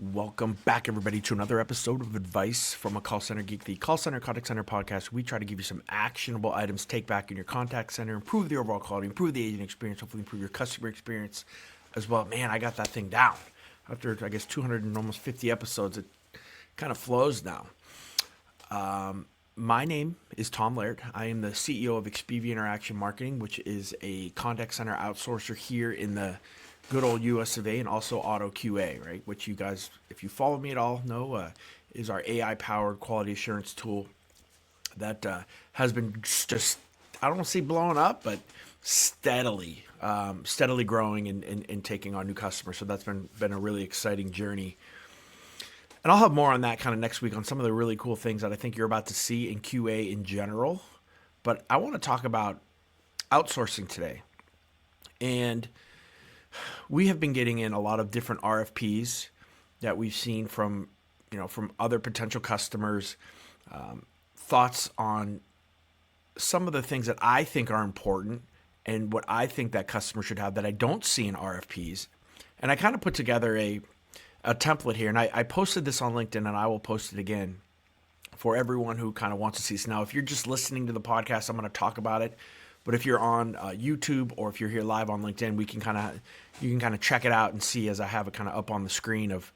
Welcome back, everybody, to another episode of Advice from a Call Center Geek, the Call Center Contact Center podcast. We try to give you some actionable items to take back in your contact center, improve the overall quality, improve the agent experience, hopefully improve your customer experience as well. Man, I got that thing down. After, I guess, 200 and almost 50 episodes, it kind of flows now. My name is Tom Laird. I am the CEO of Expivia Interaction Marketing, which is a contact center outsourcer here in the good old US of A and also Auto QA, right? Which you guys, if you follow me at all, know is our AI-powered quality assurance tool that has been just, I don't want to say blowing up, but steadily growing and taking on new customers. So that's been a really exciting journey. And I'll have more on that kind of next week on some of the really cool things that I think you're about to see in QA in general. But I want to talk about outsourcing today. And we have been getting in a lot of different RFPs that we've seen from other potential customers, thoughts on some of the things that I think are important and what I think that customers should have that I don't see in RFPs. And I kind of put together a template here, and I posted this on LinkedIn, and I will post it again for everyone who kind of wants to see this. Now, if you're just listening to the podcast, I'm going to talk about it. But if you're on YouTube or if you're here live on LinkedIn, you can kind of check it out and see as I have it kind of up on the screen of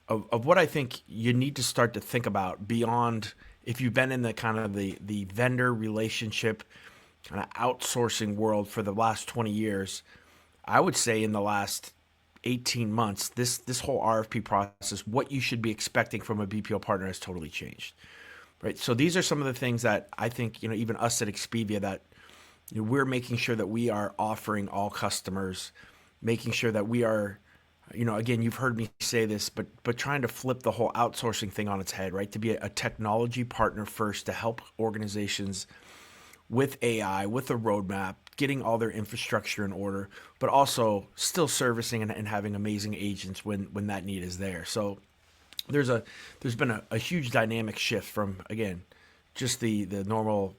what I think you need to start to think about beyond if you've been in the kind of the vendor relationship kind of outsourcing world for the last 20 years. I would say in the last 18 months, this whole RFP process, what you should be expecting from a BPO partner has totally changed, right? So these are some of the things that I think, even us at Expivia, that we're making sure that we are offering all customers, making sure that we are, again, you've heard me say this, but trying to flip the whole outsourcing thing on its head, right? To be a technology partner first to help organizations with AI, with a roadmap, getting all their infrastructure in order, but also still servicing and having amazing agents when that need is there. So there's been a huge dynamic shift from, again, just the normal,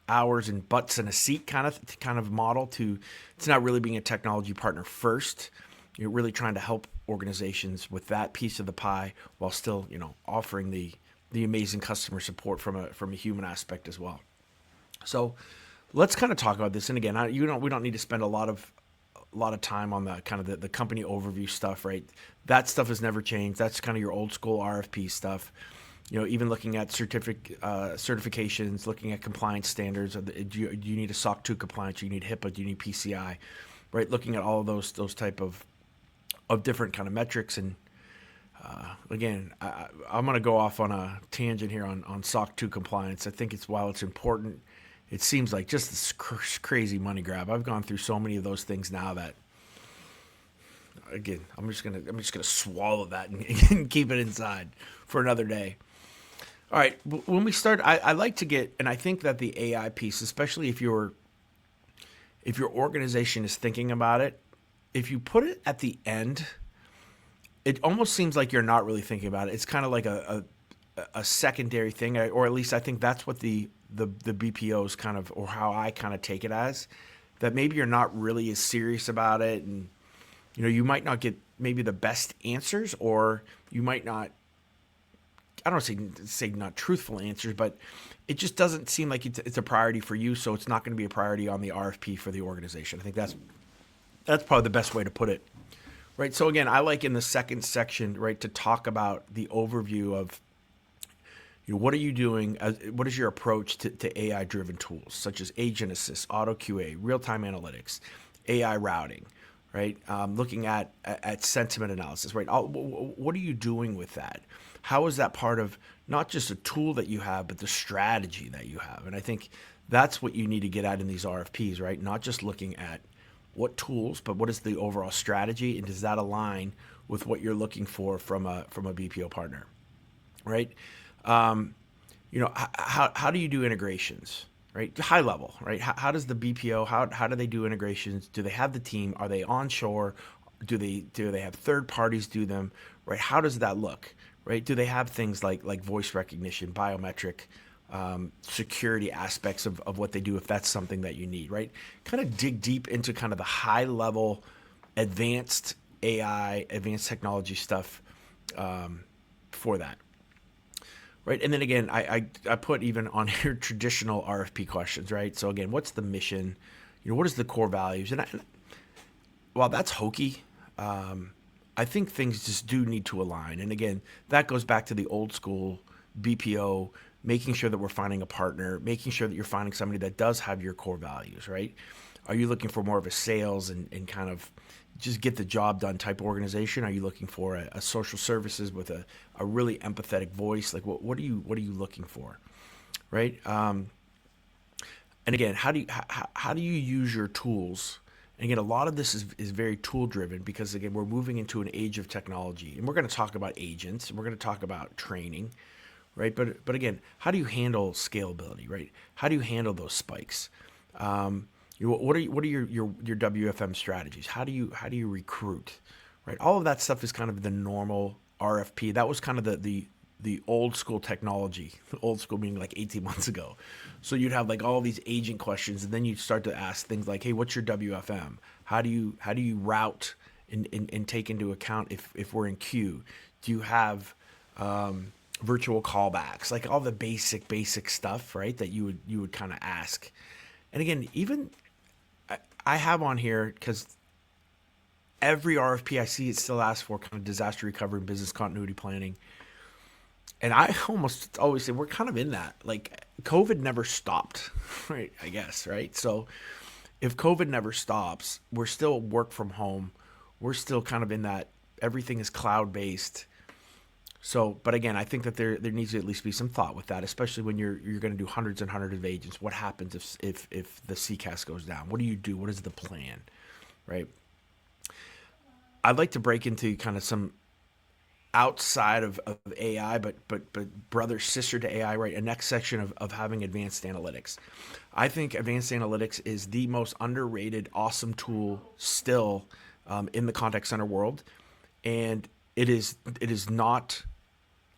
hours and butts in a seat kind of model to it's not really being a technology partner first. You're really trying to help organizations with that piece of the pie while still, offering the amazing customer support from a human aspect as well. So let's kind of talk about this. And again, we don't need to spend a lot of time on the kind of the company overview stuff, right? That stuff has never changed. That's kind of your old school RFP stuff. Even looking at certifications, looking at compliance standards. Do you need a SOC 2 compliance? Do you need HIPAA? Do you need PCI? Right? Looking at all of those type of different kind of metrics. And again, I'm going to go off on a tangent here on SOC 2 compliance. I think while it's important, it seems like just this crazy money grab. I've gone through so many of those things now that, again, I'm just gonna swallow that and keep it inside for another day. All right, when we start, I like to get, and I think that the AI piece, especially if your organization is thinking about it, if you put it at the end, it almost seems like you're not really thinking about it. It's kind of like a secondary thing, or at least I think that's what the BPOs kind of, or how I kind of take it as, that maybe you're not really as serious about it, and you might not get maybe the best answers, or you might not, I don't want to say not truthful answers, but it just doesn't seem like it's a priority for you, so it's not going to be a priority on the RFP for the organization. I think that's probably the best way to put it, right? So again, I like in the second section, right, to talk about the overview of what are you doing? What is your approach to AI-driven tools such as Agent Assist, Auto QA, real-time analytics, AI routing, right? Looking at sentiment analysis, right? What are you doing with that? How is that part of not just a tool that you have, but the strategy that you have? And I think that's what you need to get at in these RFPs, right? Not just looking at what tools, but what is the overall strategy, and does that align with what you're looking for from a BPO partner, right? How do you do integrations, right? High level, right? How does the BPO, how do they do integrations? Do they have the team? Are they onshore? Do they have third parties do them, right? How does that look, right? Do they have things like voice recognition, biometric, security aspects of what they do if that's something that you need, right? Kind of dig deep into kind of the high level advanced AI, advanced technology stuff for that. Right. And then again, I put even on here traditional RFP questions, right? So again, what's the mission? What is the core values? And while that's hokey, I think things just do need to align. And again, that goes back to the old school BPO, making sure that we're finding a partner, making sure that you're finding somebody that does have your core values, right? Are you looking for more of a sales and kind of just get the job done type of organization? Are you looking for a social services with a really empathetic voice? Like what are you looking for, right? And again, how do you use your tools? And again, a lot of this is very tool driven because again, we're moving into an age of technology, and we're going to talk about agents, and we're going to talk about training, right? But again, how do you handle scalability, right? How do you handle those spikes? What are your WFM strategies? How do you recruit, right? All of that stuff is kind of the normal RFP. That was kind of the old school technology, old school meaning like 18 months ago. So you'd have like all these agent questions, and then you'd start to ask things like, hey, what's your WFM? How do you route and take into account if we're in queue? Do you have virtual callbacks? Like all the basic stuff, right? That you would kind of ask. And again, even I have on here because every RFP I see, it still asks for kind of disaster recovery and business continuity planning. And I almost always say we're kind of in that. Like COVID never stopped, right? I guess, right? So if COVID never stops, we're still work from home. We're still kind of in that everything is cloud based. So, but again, I think that there needs to at least be some thought with that, especially when you're going to do hundreds and hundreds of agents. What happens if the CCAS goes down? What do you do? What is the plan, right? I'd like to break into kind of some outside of AI, but brother sister to AI, right? A next section of having advanced analytics. I think advanced analytics is the most underrated, awesome tool still in the contact center world, and it is not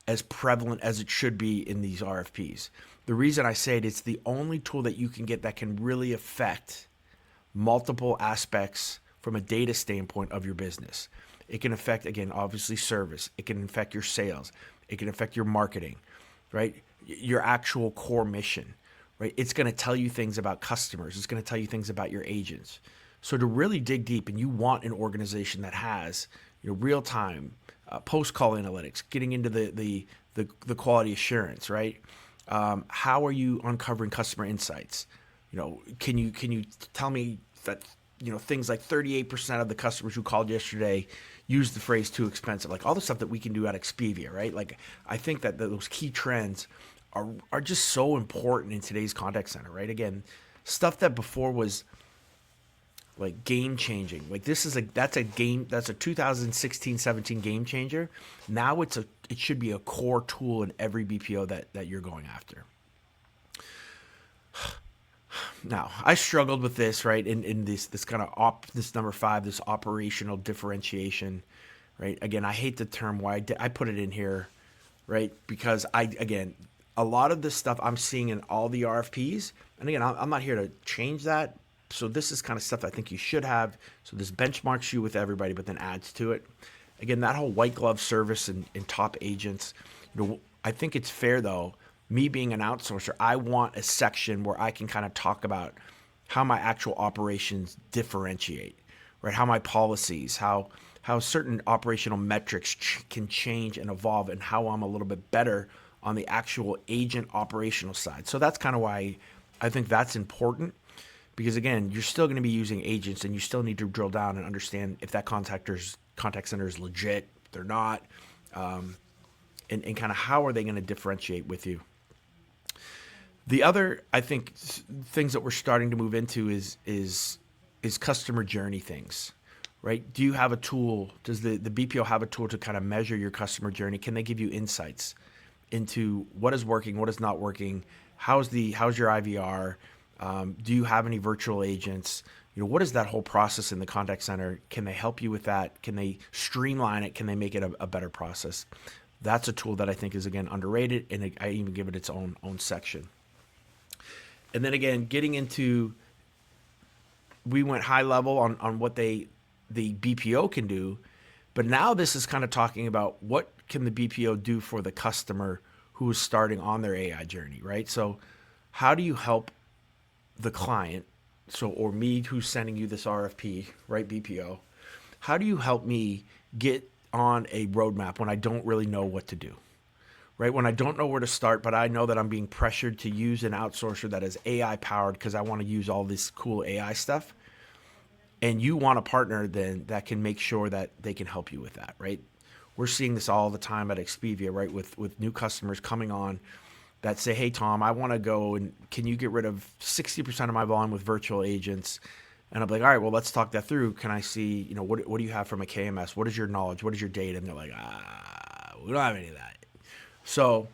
as prevalent as it should be in these RFPs. The reason I say it's the only tool that you can get that can really affect multiple aspects from a data standpoint of your business. It can affect, again, obviously service. It can affect your sales. It can affect your marketing, right? Your actual core mission, right? It's going to tell you things about customers. It's going to tell you things about your agents. So to really dig deep, and you want an organization that has real time post call analytics, getting into the quality assurance, right? How are you uncovering customer insights? Can you tell me that things like 38% of the customers who called yesterday used the phrase too expensive, like all the stuff that we can do at Expivia, right? Like I think that those key trends are just so important in today's contact center, right? Again, stuff that before was like game changing. Like that's a 2016-17 game changer. Now it should be a core tool in every BPO that you're going after. Now, I struggled with this, right? In this kind of this number 5, this operational differentiation, right? Again, I hate the term why I put it in here, right? Because again, a lot of this stuff I'm seeing in all the RFPs, and again, I'm not here to change that. So this is kind of stuff I think you should have. So this benchmarks you with everybody, but then adds to it. Again, that whole white glove service and top agents. I think it's fair though. Me being an outsourcer, I want a section where I can kind of talk about how my actual operations differentiate, right? How my policies, how certain operational metrics can change and evolve, and how I'm a little bit better on the actual agent operational side. So that's kind of why I think that's important, because again, you're still going to be using agents, and you still need to drill down and understand if that contact center is legit, if they're not, and kind of how are they going to differentiate with you. The other, I think, things that we're starting to move into is customer journey things, right? Do you have a tool? Does the BPO have a tool to kind of measure your customer journey? Can they give you insights into what is working, what is not working? How's your IVR? Do you have any virtual agents? What is that whole process in the contact center? Can they help you with that? Can they streamline it? Can they make it a better process? That's a tool that I think is, again, underrated, and I even give it its own section. And then again, getting into, we went high level on what the BPO can do, But now this is kind of talking about what can the BPO do for the customer who is starting on their AI journey, right? So how do you help the client, so or me who's sending you this RFP, right, BPO, how do you help me get on a roadmap when I don't really know what to do? Right? When I don't know where to start, but I know that I'm being pressured to use an outsourcer that is AI powered because I want to use all this cool AI stuff. And you want a partner then that can make sure that they can help you with that, right? We're seeing this all the time at Expivia, right? With new customers coming on that say, hey, Tom, I want to go and can you get rid of 60% of my volume with virtual agents? And I'm like, all right, well, let's talk that through. Can I see, what do you have from a KMS? What is your knowledge? What is your data? And they're like, we don't have any of that. So,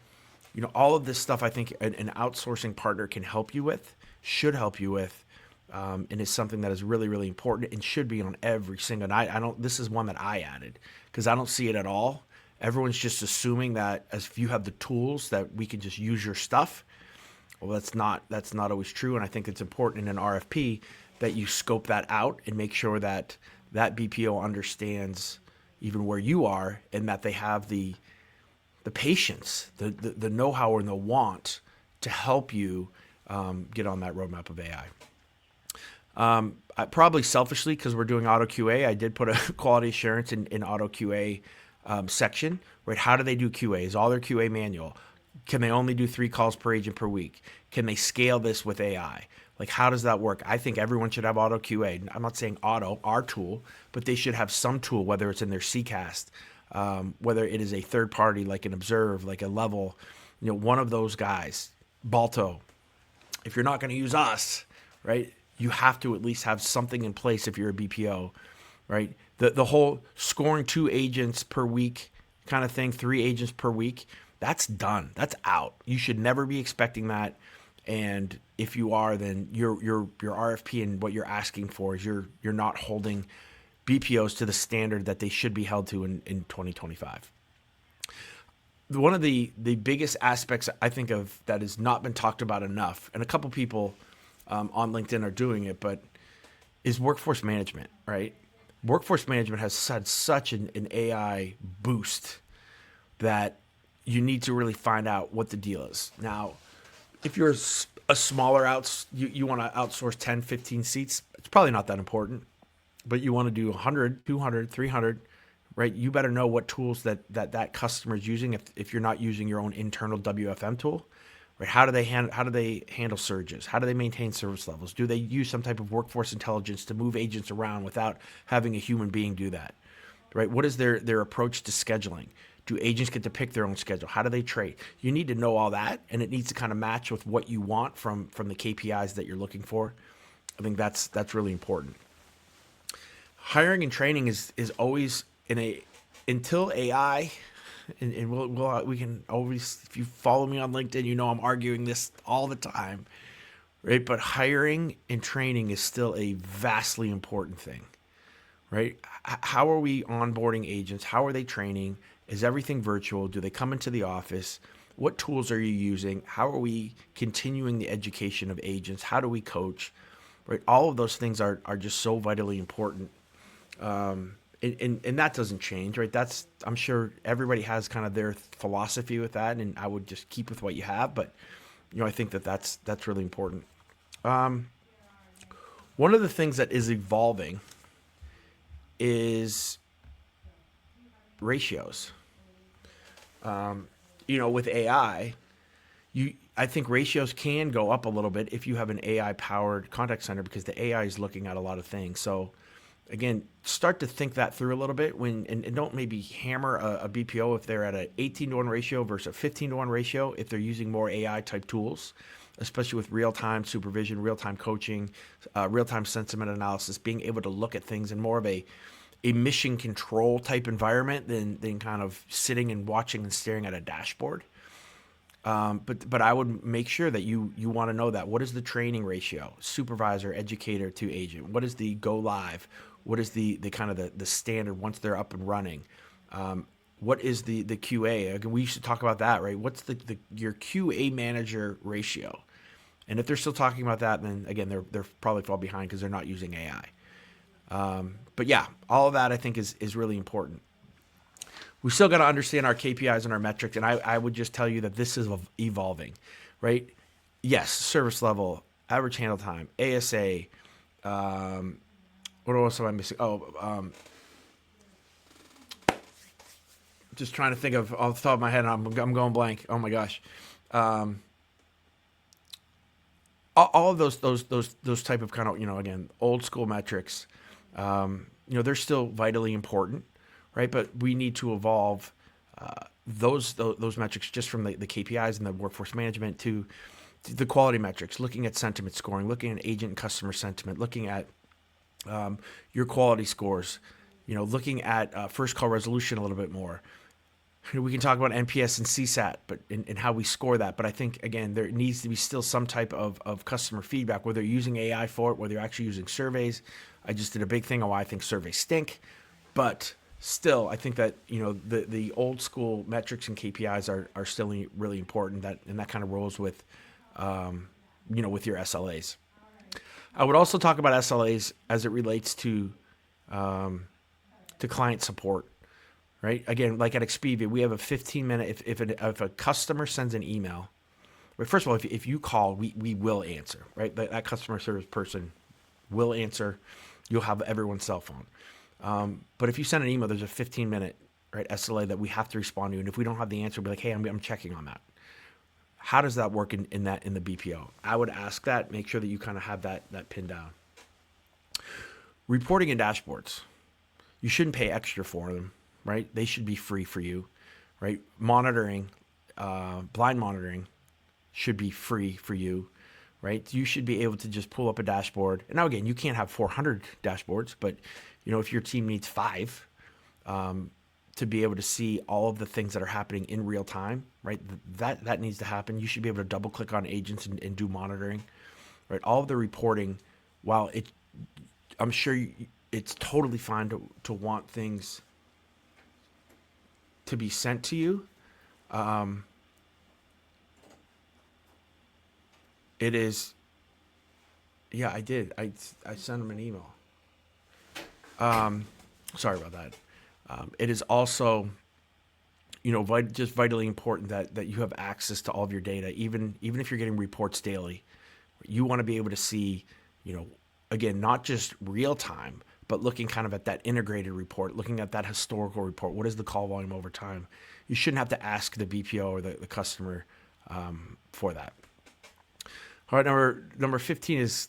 all of this stuff I think an outsourcing partner can help you with, should help you with, and is something that is really, really important and should be on every single night. This is one that I added because I don't see it at all. Everyone's just assuming that as if you have the tools that we can just use your stuff. Well, that's not always true. And I think it's important in an RFP that you scope that out and make sure that that BPO understands even where you are and that they have the patience, the know-how and the want to help you get on that roadmap of AI. Probably selfishly, because we're doing auto QA, I did put a quality assurance in auto QA section, right? How do they do QA? Is all their QA manual? Can they only do 3 calls per agent per week? Can they scale this with AI? Like, how does that work? I think everyone should have auto QA. I'm not saying auto, our tool, but they should have some tool, whether it's in their CCast, whether it is a third party like an Observe, like a Level, one of those guys, Balto. If you're not going to use us, right, you have to at least have something in place if you're a BPO, right? The whole scoring 2 agents per week kind of thing, 3 agents per week, that's done. That's out. You should never be expecting that. And if you are, then your RFP and what you're asking for is you're not holding BPOs to the standard that they should be held to in 2025. One of the biggest aspects I think of that has not been talked about enough, and a couple people on LinkedIn are doing it, but is workforce management, right? Workforce management has had such an AI boost that you need to really find out what the deal is. Now, if you're a smaller you want to outsource 10, 15 seats, it's probably not that important. But you want to do 100, 200, 300, right? You better know what tools that customer is using if you're not using your own internal WFM tool, right? How do they handle surges? How do they maintain service levels? Do they use some type of workforce intelligence to move agents around without having a human being do that, right? What is their approach to scheduling? Do agents get to pick their own schedule? How do they trade? You need to know all that, and it needs to kind of match with what you want from the KPIs that you're looking for. I think that's really important. Hiring and training is always until AI, and we can always, if you follow me on LinkedIn, I'm arguing this all the time, right? But hiring and training is still a vastly important thing, right? How are we onboarding agents? How are they training? Is everything virtual? Do they come into the office? What tools are you using? How are we continuing the education of agents? How do we coach? Right? All of those things are just so vitally important. And that doesn't change, right? I'm sure everybody has kind of their philosophy with that, and I would just keep with what you have. But, I think that's really important. One of the things that is evolving is ratios. With AI, I think ratios can go up a little bit if you have an AI powered contact center because the AI is looking at a lot of things. So again, start to think that through a little bit and don't maybe hammer a BPO if they're at an 18-to-1 ratio versus a 15-to-1 ratio if they're using more AI type tools, especially with real-time supervision, real-time coaching, real-time sentiment analysis, being able to look at things in more of a mission control type environment than kind of sitting and watching and staring at a dashboard. But I would make sure that you want to know that. What is the training ratio, supervisor, educator to agent? What is the go live? What is the kind of the standard once they're up and running? What is the QA? Again, we used to talk about that, right? What's your QA manager ratio? And if they're still talking about that, then again, they're probably fall behind because they're not using AI. But yeah, all of that I think is really important. We still got to understand our KPIs and our metrics. And I would just tell you that this is evolving, right? Yes, service level, average handle time, ASA. What else am I missing? Just trying to think of off the top of my head. I'm going blank. Oh my gosh. All of those type of kind of, again, old school metrics, they're still vitally important, right? But we need to evolve those metrics just from the KPIs and the workforce management to the quality metrics, looking at sentiment scoring, looking at agent and customer sentiment, looking at your quality scores, looking at first call resolution a little bit more. We can talk about NPS and CSAT, but and how we score that. But I think, again, there needs to be still some type of customer feedback, whether you're using AI for it, whether you're actually using surveys. I just did a big thing on why I think surveys stink. But still, I think that, the old school metrics and KPIs are still really important. And that kind of rolls with, with your SLAs. I would also talk about SLAs as it relates to client support. Right. Again, like at Expivia, we have a 15-minute. If a customer sends an email, right, first of all, if you call, we will answer. Right, that customer service person will answer. You'll have everyone's cell phone. But if you send an email, there's a 15-minute SLA that we have to respond to, and if we don't have the answer, we'll be like, hey, I'm checking on that. How does that work in the BPO? I would ask that. Make sure that you kind of have that pinned down. Reporting and dashboards, you shouldn't pay extra for them. Right? They should be free for you, right? Monitoring, blind monitoring should be free for you, right? You should be able to just pull up a dashboard. And now, again, you can't have 400 dashboards, but, if your team needs 5 to be able to see all of the things that are happening in real time, right? That needs to happen. You should be able to double click on agents and do monitoring, right? All of the reporting, while I'm sure it's totally fine to want things to be sent to you. It is, yeah, I did. I sent him an email. Sorry about that. It is also, just vitally important that you have access to all of your data, even if you're getting reports daily. You want to be able to see, again, not just real time, but looking kind of at that integrated report, looking at that historical report. What is the call volume over time? You shouldn't have to ask the BPO or the customer for that. All right, number 15 is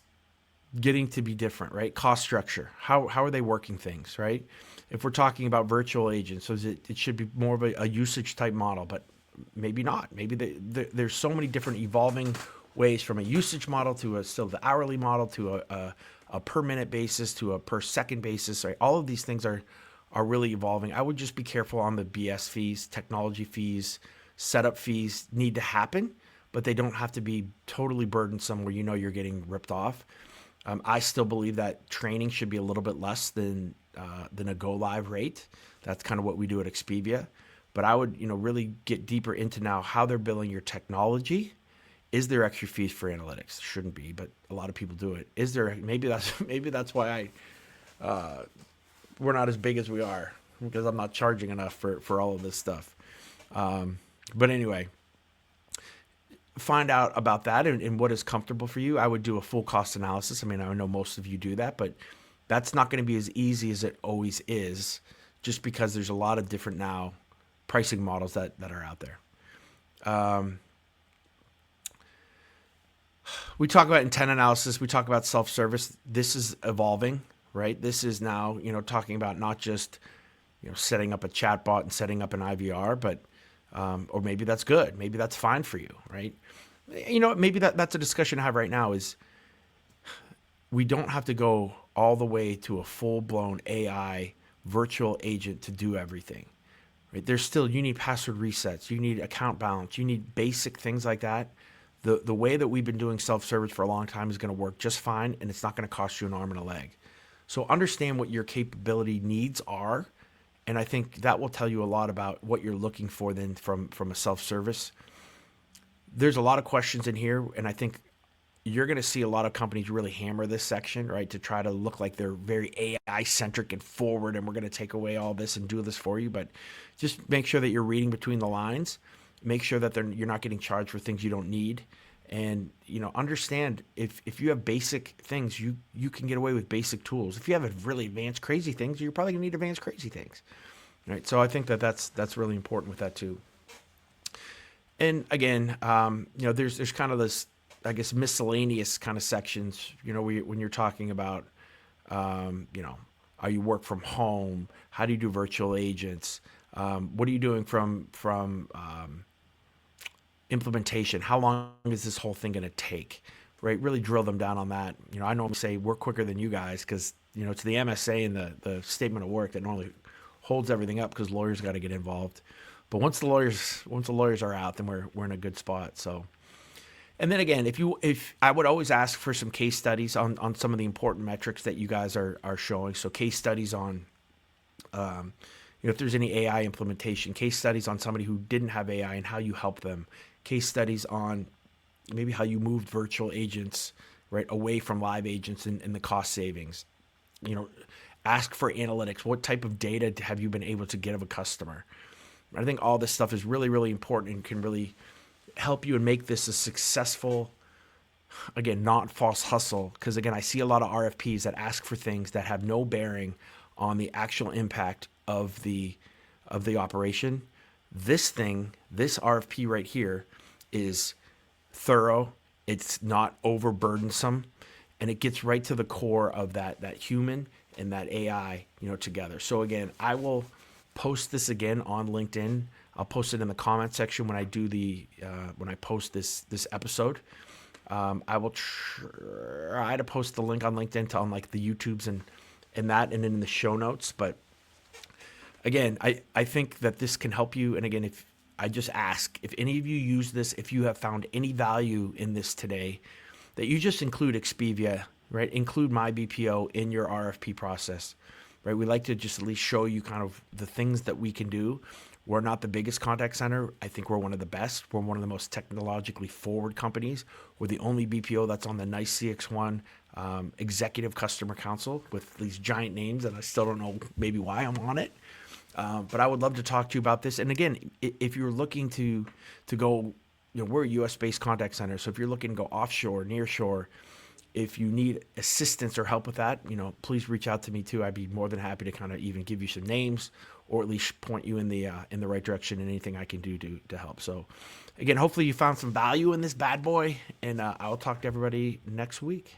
getting to be different, right? Cost structure. How are they working things, right? If we're talking about virtual agents, so it should be more of a usage type model, but maybe not. Maybe there's so many different evolving ways, from a usage model to still the hourly model to a per minute basis to a per second basis, right? All of these things are really evolving. I would just be careful on the BS fees, technology fees, setup fees need to happen, but they don't have to be totally burdensome where you're getting ripped off. I still believe that training should be a little bit less than a go live rate. That's kind of what we do at Expivia. But I would, really get deeper into now how they're billing your technology. Is there extra fees for analytics? Shouldn't be, but a lot of people do it. Is there? Maybe that's why we're not as big as we are, because I'm not charging enough for all of this stuff. But anyway, find out about that and what is comfortable for you. I would do a full cost analysis. I mean, I know most of you do that, but that's not going to be as easy as it always is, just because there's a lot of different now pricing models that are out there. We talk about intent analysis. We talk about self-service. This is evolving, right? This is now, talking about not just, setting up a chatbot and setting up an IVR, but, or maybe that's good. Maybe that's fine for you, right? Maybe that's a discussion to have right now. Is we don't have to go all the way to a full-blown AI virtual agent to do everything, right? You need password resets. You need account balance. You need basic things like that. The way that we've been doing self-service for a long time is going to work just fine, and it's not going to cost you an arm and a leg. So understand what your capability needs are, and I think that will tell you a lot about what you're looking for then from a self-service. There's a lot of questions in here, and I think you're going to see a lot of companies really hammer this section, right, to try to look like they're very AI centric and forward, and we're going to take away all this and do this for you. But just make sure that you're reading between the lines. Make sure that you're not getting charged for things you don't need, and understand if you have basic things, you can get away with basic tools. If you have really advanced crazy things, you're probably going to need advanced crazy things, right? So I think that's really important with that too. And again, there's kind of this, I guess, miscellaneous kind of sections. When you're talking about, how you work from home, how do you do virtual agents, what are you doing from implementation? How long is this whole thing going to take? Right? Really drill them down on that. I normally say work quicker than you guys because it's the MSA and the statement of work that normally holds everything up because lawyers got to get involved. But once the lawyers are out, then we're in a good spot. So, and then again, if I would always ask for some case studies on some of the important metrics that you guys are showing. So case studies on, if there's any AI implementation, case studies on somebody who didn't have AI and how you help them, case studies on maybe how you moved virtual agents right away from live agents and the cost savings. Ask for analytics. What type of data have you been able to get of a customer? I think all this stuff is really, really important and can really help you and make this a successful, again, not false hustle. Because again, I see a lot of RFPs that ask for things that have no bearing on the actual impact of the operation. This RFP right here is thorough. It's not overburdensome, and it gets right to the core of that human and that AI, together. So again, I will post this again on LinkedIn. I'll post it in the comment section when I do when I post this episode. I will try to post the link on LinkedIn on like the YouTubes and that, and then in the show notes. But again, I think that this can help you. And again, if I just ask if any of you use this, if you have found any value in this today, that you just include Expivia, right? Include my BPO in your RFP process. Right, we like to just at least show you kind of the things that we can do. We're not the biggest contact center. I think we're one of the best. We're one of the most technologically forward companies. We're the only BPO that's on the nice CXone Executive Customer Council with these giant names, and I still don't know maybe why I'm on it. But I would love to talk to you about this. And again, if you're looking to go, we're a U.S.-based contact center. So if you're looking to go offshore, nearshore, if you need assistance or help with that, please reach out to me too. I'd be more than happy to kind of even give you some names or at least point you in the right direction and anything I can do to help. So again, hopefully you found some value in this bad boy, and I'll talk to everybody next week.